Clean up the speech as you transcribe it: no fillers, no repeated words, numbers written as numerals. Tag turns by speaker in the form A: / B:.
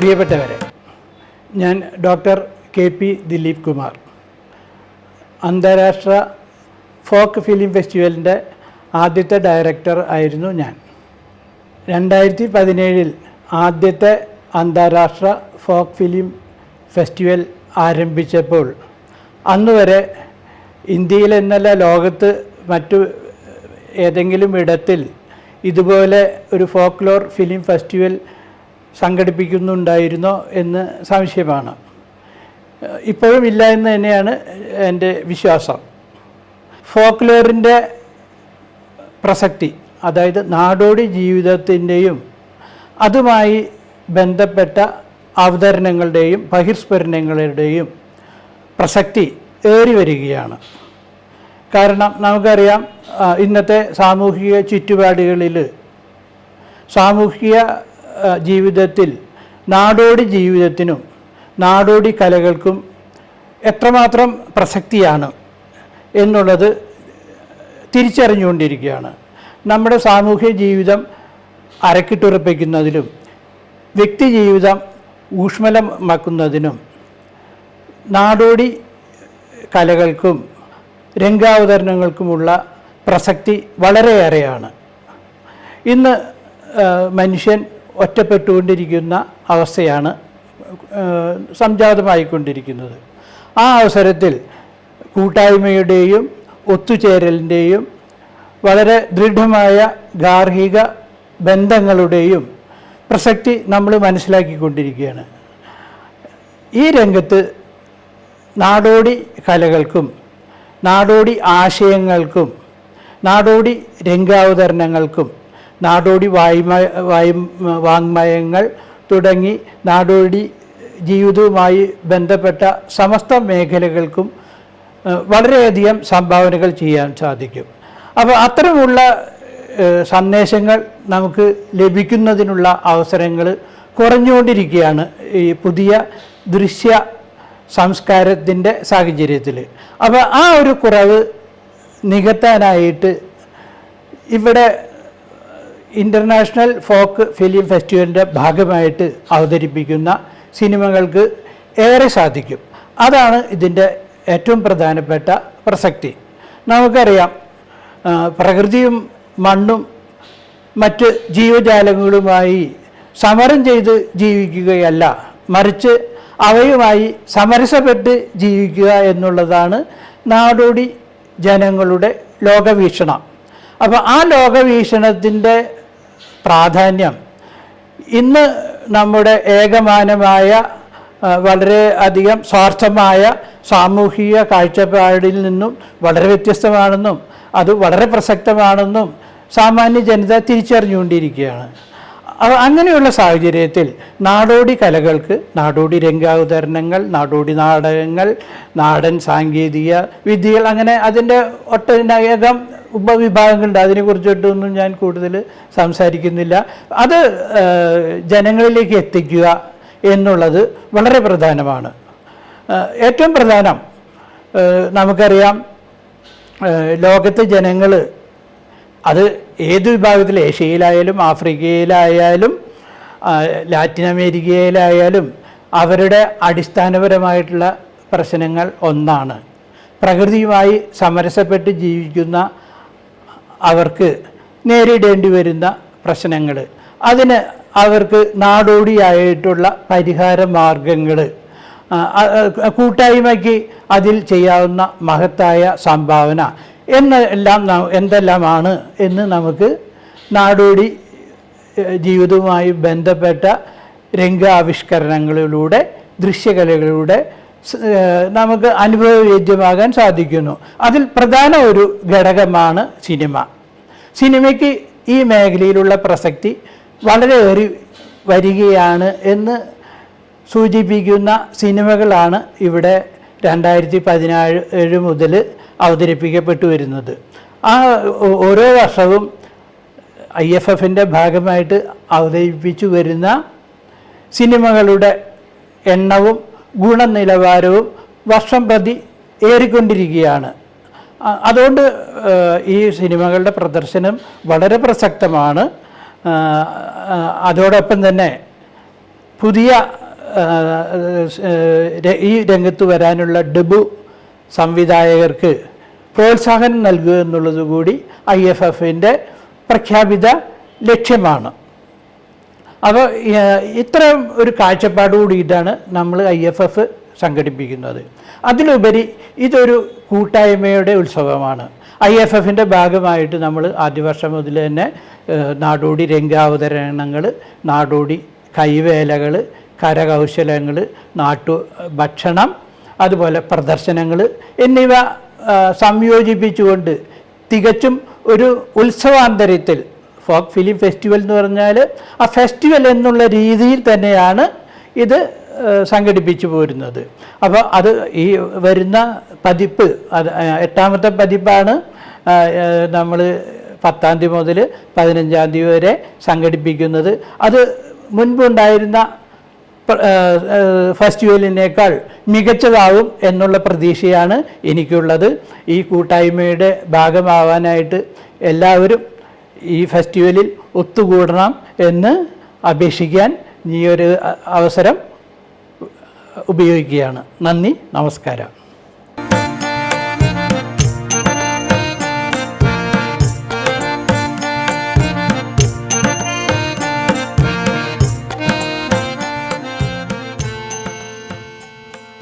A: പ്രിയപ്പെട്ടവരെ, ഞാൻ doctor KP Dileep Kumar, അന്താരാഷ്ട്ര ഫോക്ക് ഫിലിം ഫെസ്റ്റിവലിൻ്റെ ആദ്യത്തെ ഡയറക്ടർ ആയിരുന്നു ഞാൻ. 2017 ആദ്യത്തെ അന്താരാഷ്ട്ര ഫോക്ക് ഫിലിം ഫെസ്റ്റിവൽ ആരംഭിച്ചപ്പോൾ അന്നുവരെ ഇന്ത്യയിൽ എന്നല്ല ലോകത്ത് മറ്റു ഏതെങ്കിലും ഇടത്തിൽ ഇതുപോലെ ഒരു ഫോക്ക്ലോർ ഫിലിം ഫെസ്റ്റിവൽ സംഘടിപ്പിക്കുന്നുണ്ടായിരുന്നോ എന്ന് സംശയമാണ്. ഇപ്പോഴും ഇല്ല എന്ന് തന്നെയാണ് എൻ്റെ വിശ്വാസം. ഫോക്ക്ലോറിൻ്റെ പ്രസക്തി, അതായത് നാടോടി ജീവിതത്തിൻ്റെയും അതുമായി ബന്ധപ്പെട്ട അവതരണങ്ങളുടെയും ബഹിർസ്ഫുരണങ്ങളുടെയും പ്രസക്തി ഏറി വരികയാണ്. കാരണം നമുക്കറിയാം, ഇന്നത്തെ സാമൂഹിക ചുറ്റുപാടുകളിൽ സാമൂഹിക ജീവിതത്തിൽ നാടോടി ജീവിതത്തിനും നാടോടി കലകൾക്കും എത്രമാത്രം പ്രസക്തിയാണ് എന്നുള്ളത് തിരിച്ചറിഞ്ഞുകൊണ്ടിരിക്കുകയാണ്. നമ്മുടെ സാമൂഹ്യ ജീവിതം അരക്കിട്ടുറപ്പിക്കുന്നതിലും വ്യക്തി ജീവിതം ഊഷ്മളമാക്കുന്നതിനും നാടോടി കലകൾക്കും രംഗാവതരണങ്ങൾക്കുമുള്ള പ്രസക്തി വളരെയേറെയാണ്. ഇന്ന് മനുഷ്യൻ ഒറ്റപ്പെട്ടുകൊണ്ടിരിക്കുന്ന അവസ്ഥയാണ് സംജാതമായിക്കൊണ്ടിരിക്കുന്നത്. ആ അവസരത്തിൽ കൂട്ടായ്മയുടെയും ഒത്തുചേരലിൻ്റെയും വളരെ ദൃഢമായ ഗാർഹിക ബന്ധങ്ങളുടെയും പ്രസക്തി നമ്മൾ മനസ്സിലാക്കിക്കൊണ്ടിരിക്കുകയാണ്. ഈ രംഗത്ത് നാടോടി കലകൾക്കും നാടോടി ആശയങ്ങൾക്കും നാടോടി രംഗാവതരണങ്ങൾക്കും നാടോടി വാങ്മയങ്ങൾ തുടങ്ങി നാടോടി ജീവിതവുമായി ബന്ധപ്പെട്ട സമസ്ത മേഖലകൾക്കും വളരെയധികം സംഭാവനകൾ ചെയ്യാൻ സാധിക്കും. അപ്പോൾ അത്തരമുള്ള സന്ദേശങ്ങൾ നമുക്ക് ലഭിക്കുന്നതിനുള്ള അവസരങ്ങൾ കുറഞ്ഞുകൊണ്ടിരിക്കുകയാണ് ഈ പുതിയ ദൃശ്യ സംസ്കാരത്തിൻ്റെ സാഹചര്യത്തിൽ. അപ്പോൾ ആ ഒരു കുറവ് നികത്താനായിട്ട് ഇവിടെ ഇൻ്റർനാഷണൽ ഫോക്ക് ഫിലിം ഫെസ്റ്റിവലിൻ്റെ ഭാഗമായിട്ട് അവതരിപ്പിക്കുന്ന സിനിമകൾക്ക് ഏറെ സാധിക്കും. അതാണ് ഇതിൻ്റെ ഏറ്റവും പ്രധാനപ്പെട്ട പ്രസക്തി. നമുക്കറിയാം, പ്രകൃതിയും മണ്ണും മറ്റ് ജീവജാലങ്ങളുമായി സമരം ചെയ്ത് ജീവിക്കുകയല്ല, മറിച്ച് അവയുമായി സമരസപ്പെട്ട് ജീവിക്കുക എന്നുള്ളതാണ് നാടോടി ജനങ്ങളുടെ ലോകവീക്ഷണം. അപ്പോൾ ആ ലോകവീക്ഷണത്തിൻ്റെ പ്രാധാന്യം ഇന്ന് നമ്മുടെ ഏകമാനമായ വളരെ അധികം സ്വാർത്ഥമായ സാമൂഹിക കാഴ്ചപ്പാടിൽ നിന്നും വളരെ വ്യത്യസ്തമാണെന്നും അത് വളരെ പ്രസക്തമാണെന്നും സാമാന്യ ജനത തിരിച്ചറിഞ്ഞുകൊണ്ടിരിക്കുകയാണ്. അങ്ങനെയുള്ള സാഹചര്യത്തിൽ നാടോടി കലകൾക്ക്, നാടോടി രംഗാവതരണങ്ങൾ, നാടോടി നാടകങ്ങൾ, നാടൻ സാങ്കേതിക വിദ്യകൾ, അങ്ങനെ അതിൻ്റെ ഒട്ടനേകം ഉപവിഭാഗങ്ങളുണ്ട്. അതിനെക്കുറിച്ചിട്ടൊന്നും ഞാൻ കൂടുതൽ സംസാരിക്കുന്നില്ല. അത് ജനങ്ങളിലേക്ക് എത്തിക്കുക എന്നുള്ളത് വളരെ പ്രധാനമാണ്. ഏറ്റവും പ്രധാനം, നമുക്കറിയാം, ലോകത്തെ ജനങ്ങൾ, അത് ഏത് വിഭാഗത്തിൽ, ഏഷ്യയിലായാലും ആഫ്രിക്കയിലായാലും ലാറ്റിൻ അമേരിക്കയിലായാലും അവരുടെ അടിസ്ഥാനപരമായിട്ടുള്ള പ്രശ്നങ്ങൾ ഒന്നാണ്. പ്രകൃതിയുമായി സമരസപ്പെട്ട് ജീവിക്കുന്ന അവർക്ക് നേരിടേണ്ടി വരുന്ന പ്രശ്നങ്ങൾ, അതിന് അവർക്ക് നാടോടിയായിട്ടുള്ള പരിഹാര മാർഗങ്ങൾ, കൂട്ടായ്മയ്ക്ക് അതിൽ ചെയ്യാവുന്ന മഹത്തായ സംഭാവന എന്തെല്ലാമാണ് എന്ന് നമുക്ക് നാടോടി ജീവിതവുമായി ബന്ധപ്പെട്ട രംഗാവിഷ്കരണങ്ങളിലൂടെ, ദൃശ്യകലകളിലൂടെ നമുക്ക് അനുഭവവേദ്യമാകാൻ സാധിക്കുന്നു. അതിൽ പ്രധാന ഒരു ഘടകമാണ് സിനിമ. സിനിമയ്ക്ക് ഈ മേഖലയിലുള്ള പ്രസക്തി വളരെയേറി വരികയാണ് എന്ന് സൂചിപ്പിക്കുന്ന സിനിമകളാണ് ഇവിടെ 2017 മുതൽ അവതരിപ്പിക്കപ്പെട്ടു വരുന്നത്. ആ ഓരോ വർഷവും IFFൻ്റെ ഭാഗമായിട്ട് അവതരിപ്പിച്ചു വരുന്ന സിനിമകളുടെ എണ്ണവും ഗുണനിലവാരവും വർഷം പ്രതി ഏറിക്കൊണ്ടിരിക്കുകയാണ്. അതുകൊണ്ട് ഈ സിനിമകളുടെ പ്രദർശനം വളരെ പ്രസക്തമാണ്. അതോടൊപ്പം തന്നെ പുതിയ ഈ രംഗത്ത് വരാനുള്ള ഡെബു സംവിധായകർക്ക് പ്രോത്സാഹനം നൽകുക എന്നുള്ളത് കൂടി IFF-ൻ്റെ പ്രഖ്യാപിത ലക്ഷ്യമാണ്. അപ്പോൾ ഇത്തരം ഒരു കാഴ്ചപ്പാട് കൂടിയിട്ടാണ് നമ്മൾ IFF സംഘടിപ്പിക്കുന്നത്. അതിലുപരി ഇതൊരു കൂട്ടായ്മയുടെ ഉത്സവമാണ്. IFF-ൻ്റെ ഭാഗമായിട്ട് നമ്മൾ ആദ്യ വർഷം മുതൽ തന്നെ നാടോടി രംഗാവതരണങ്ങൾ, നാടോടി കൈവേലകൾ, കരകൗശലങ്ങൾ, ഭക്ഷണം, അതുപോലെ പ്രദർശനങ്ങൾ എന്നിവ സംയോജിപ്പിച്ചുകൊണ്ട് തികച്ചും ഒരു ഉത്സവാന്തരത്തിൽ ഫോക്ക് ഫിലിം ഫെസ്റ്റിവൽ എന്ന് പറഞ്ഞാൽ ആ ഫെസ്റ്റിവൽ എന്നുള്ള രീതിയിൽ തന്നെയാണ് ഇത് സംഘടിപ്പിച്ചു പോരുന്നത്. അപ്പോൾ അത് ഈ വരുന്ന പതിപ്പ്, അത് 8ാമത്തെ പതിപ്പാണ് നമ്മൾ 10-ാം തീയതി മുതൽ 15-ാം തീയതി വരെ സംഘടിപ്പിക്കുന്നത്. അത് മുൻപുണ്ടായിരുന്ന ഫെസ്റ്റിവലിനേക്കാൾ മികച്ചതാവും എന്നുള്ള പ്രതീക്ഷയാണ് എനിക്കുള്ളത്. ഈ കൂട്ടായ്മയുടെ ഭാഗമാവാനായിട്ട് എല്ലാവരും ഈ ഫെസ്റ്റിവലിൽ ഒത്തുകൂടണം എന്ന് അപേക്ഷിക്കാൻ ഈ ഒരു അവസരം ഉപയോഗിക്കുകയാണ്. നന്ദി, നമസ്കാരം.